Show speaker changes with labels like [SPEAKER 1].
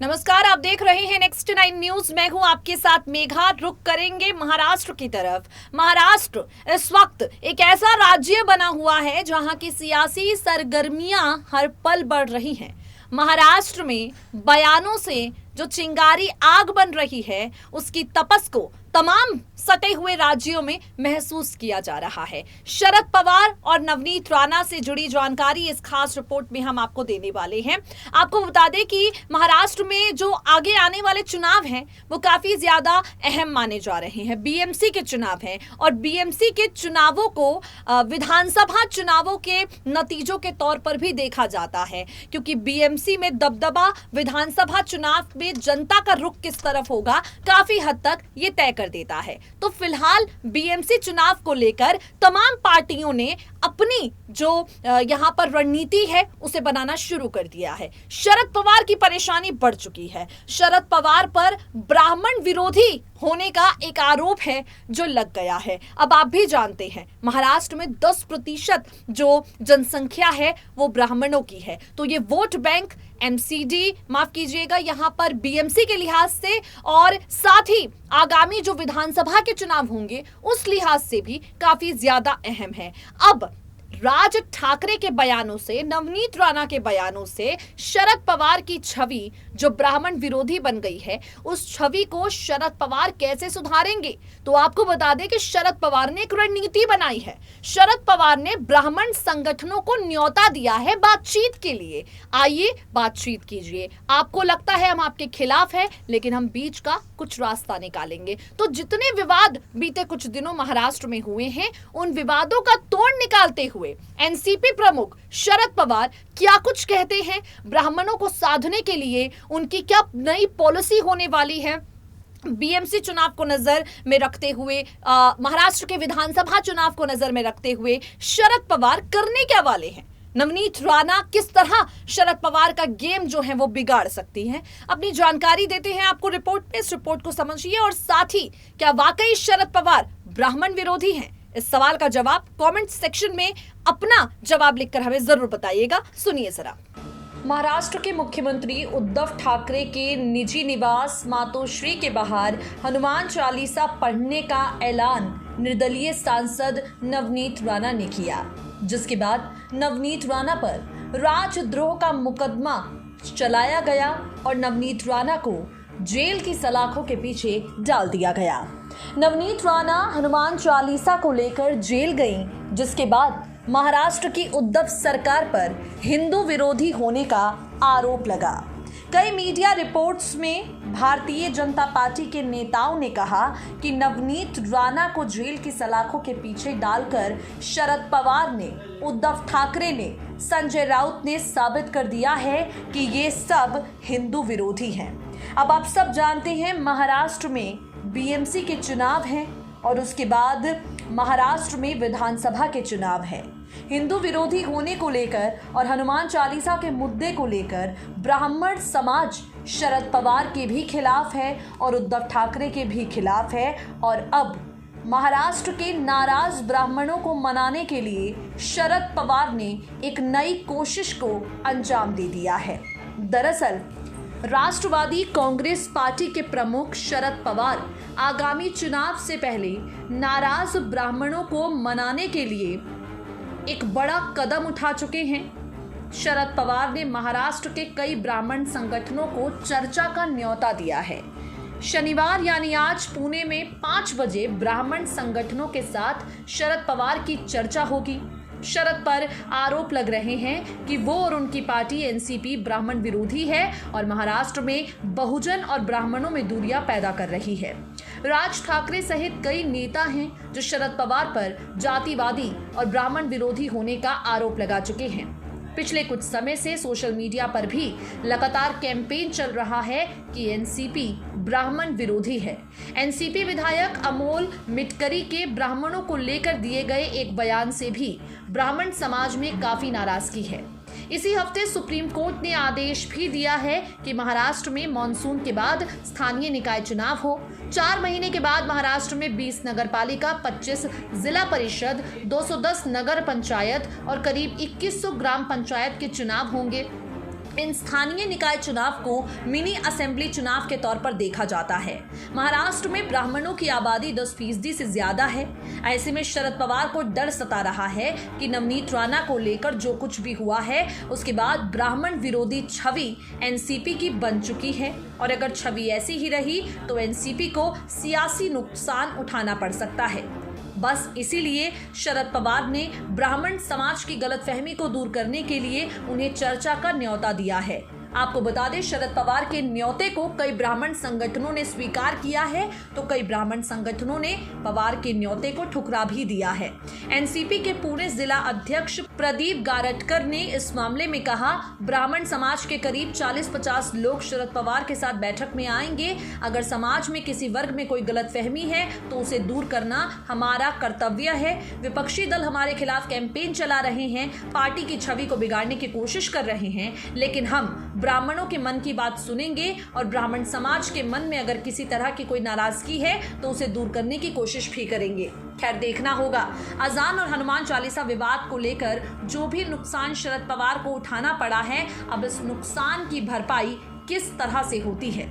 [SPEAKER 1] नमस्कार, आप देख रहे हैं नेक्स्ट 9 न्यूज। मैं हूं आपके साथ मेघा। रुक करेंगे महाराष्ट्र की तरफ। महाराष्ट्र इस वक्त एक ऐसा राज्य बना हुआ है जहां की सियासी सरगर्मियां हर पल बढ़ रही हैं। महाराष्ट्र में बयानों से जो चिंगारी आग बन रही है उसकी तपस को तमाम सटे हुए राज्यों में महसूस किया जा रहा है। शरद पवार और नवनीत राणा से जुड़ी जानकारी इस खास रिपोर्ट में हम आपको देने वाले हैं। आपको बता दें कि महाराष्ट्र में जो आगे आने वाले चुनाव हैं वो काफी ज्यादा अहम माने जा रहे हैं। बीएमसी के चुनाव हैं और बीएमसी के चुनावों को विधानसभा चुनावों के नतीजों के तौर पर भी देखा जाता है, क्योंकि बीएमसी में दबदबा विधानसभा चुनाव में जनता का रुख किस तरफ होगा काफी हद तक ये तय कर देता है। तो फिलहाल बीएमसी चुनाव को लेकर तमाम पार्टियों ने अपनी जो यहां पर रणनीति है उसे बनाना शुरू कर दिया है। शरद पवार की परेशानी बढ़ चुकी है। शरद पवार पर ब्राह्मण विरोधी होने का एक आरोप है जो लग गया है। अब आप भी जानते हैं महाराष्ट्र में 10% जो जनसंख्या है वो ब्राह्मणों की है। तो ये वोट बैंक एमसीडी माफ कीजिएगा यहां पर बीएमसी के लिहाज से और साथ ही आगामी जो विधानसभा के चुनाव होंगे उस लिहाज से भी काफी ज्यादा अहम है। अब राज ठाकरे के बयानों से, नवनीत राणा के बयानों से शरद पवार की छवि जो ब्राह्मण विरोधी बन गई है उस छवि को शरद पवार कैसे सुधारेंगे? तो आपको बता दें कि शरद पवार ने एक रणनीति बनाई है। शरद पवार ने ब्राह्मण संगठनों को न्योता दिया है बातचीत के लिए। आइए बातचीत कीजिए। आपको लगता है हम आपके खिलाफ हैं, लेकिन हम बीच का कुछ रास्ता निकालेंगे। तो जितने विवाद बीते कुछ दिनों महाराष्ट्र में हुए हैं उन विवादों का तोड़ निकालते हुए एनसीपी प्रमुख शरद पवार क्या कुछ कहते हैं, ब्राह्मणों को साधने के लिए उनकी क्या नई पॉलिसी होने वाली है, बीएमसी चुनाव को नजर में रखते हुए महाराष्ट्र के विधानसभा चुनाव को नजर में रखते हुए शरद पवार करने क्या वाले हैं, नवनीत राणा किस तरह शरद पवार का गेम जो है वो बिगाड़ सकती है, अपनी जानकारी देते हैं आपको रिपोर्ट में। इस रिपोर्ट को समझिए और साथ ही क्या वाकई शरद पवार ब्राह्मण विरोधी हैं? इस सवाल का जवाब कमेंट सेक्शन में अपना जवाब लिखकर हमें जरूर बताइएगा। सुनिए जरा। महाराष्ट्र के मुख्यमंत्री उद्धव ठाकरे के निजी निवास मातोश्री के बाहर हनुमान चालीसा पढ़ने का ऐलान निर्दलीय सांसद नवनीत राणा ने किया, जिसके बाद नवनीत राणा पर राजद्रोह का मुकदमा चलाया गया और नवनीत राणा को जेल की सलाखों के पीछे डाल दिया गया। नवनीत राणा हनुमान चालीसा को लेकर जेल गई, जिसके बाद महाराष्ट्र की उद्धव सरकार पर हिंदू विरोधी होने का आरोप लगा। कई मीडिया रिपोर्ट्स में भारतीय जनता पार्टी के नेताओं ने कहा कि नवनीत राणा को जेल की सलाखों के पीछे डालकर शरद पवार ने, उद्धव ठाकरे ने, संजय राउत ने साबित कर दिया है कि ये सब हिंदू विरोधी हैं। अब आप सब जानते हैं महाराष्ट्र में बीएमसी के चुनाव हैं और उसके बाद महाराष्ट्र में विधानसभा के चुनाव हैं। हिंदू विरोधी होने को लेकर और हनुमान चालीसा के मुद्दे को लेकर ब्राह्मण समाज शरद पवार के भी खिलाफ है और उद्धव ठाकरे के भी खिलाफ है। और अब महाराष्ट्र के नाराज ब्राह्मणों को मनाने के लिए शरद पवार ने एक नई कोशिश को अंजाम दे दिया है। दरअसल राष्ट्रवादी कांग्रेस पार्टी के प्रमुख शरद पवार आगामी चुनाव से पहले नाराज ब्राह्मणों को मनाने के लिए एक बड़ा कदम उठा चुके हैं। शरद पवार ने महाराष्ट्र के कई ब्राह्मण संगठनों को चर्चा का न्योता दिया है। शनिवार यानी आज पुणे में 5 बजे ब्राह्मण संगठनों के साथ शरद पवार की चर्चा होगी। शरद पर आरोप लग रहे हैं कि वो और उनकी पार्टी एनसीपी ब्राह्मण विरोधी है और महाराष्ट्र में बहुजन और ब्राह्मणों में दूरियां पैदा कर रही है। राज ठाकरे सहित कई नेता हैं जो शरद पवार पर जातिवादी और ब्राह्मण विरोधी होने का आरोप लगा चुके हैं। पिछले कुछ समय से सोशल मीडिया पर भी लगातार कैंपेन चल रहा है कि एनसीपी ब्राह्मण विरोधी है। एनसीपी विधायक अमोल मिटकरी के ब्राह्मणों को लेकर दिए गए एक बयान से भी ब्राह्मण समाज में काफी नाराजगी है। इसी हफ्ते सुप्रीम कोर्ट ने आदेश भी दिया है कि महाराष्ट्र में मानसून के बाद स्थानीय निकाय चुनाव हो। 4 महीने के बाद महाराष्ट्र में 20 नगरपालिका, 25 जिला परिषद, 210 नगर पंचायत और करीब 2100 ग्राम पंचायत के चुनाव होंगे। इन स्थानीय निकाय चुनाव को मिनी असेंबली चुनाव के तौर पर देखा जाता है। महाराष्ट्र में ब्राह्मणों की आबादी 10% से ज्यादा है। ऐसे में शरद पवार को डर सता रहा है कि नवनीत राणा को लेकर जो कुछ भी हुआ है उसके बाद ब्राह्मण विरोधी छवि एनसीपी की बन चुकी है और अगर छवि ऐसी ही रही तो एनसीपी को सियासी नुकसान उठाना पड़ सकता है। बस इसीलिए शरद पवार ने ब्राह्मण समाज की गलतफहमी को दूर करने के लिए उन्हें चर्चा का न्योता दिया है। आपको बता दें, शरद पवार के न्योते को कई ब्राह्मण संगठनों ने स्वीकार किया है तो कई ब्राह्मण संगठनों ने पवार के न्योते को ठुकरा भी दिया है। एनसीपी के पुणे जिला अध्यक्ष प्रदीप गारटकर ने इस मामले में कहा, ब्राह्मण समाज के करीब 40-50 लोग शरद पवार के साथ बैठक में आएंगे। अगर समाज में किसी वर्ग में कोई गलतफहमी है तो उसे दूर करना हमारा कर्तव्य है। विपक्षी दल हमारे खिलाफ कैंपेन चला रहे हैं, पार्टी की छवि को बिगाड़ने की कोशिश कर रहे हैं, लेकिन हम ब्राह्मणों के मन की बात सुनेंगे और ब्राह्मण समाज के मन में अगर किसी तरह की कोई नाराजगी है तो उसे दूर करने की कोशिश भी करेंगे। खैर, देखना होगा अजान और हनुमान चालीसा विवाद को लेकर जो भी नुकसान शरद पवार को उठाना पड़ा है, अब इस नुकसान की भरपाई किस तरह से होती है।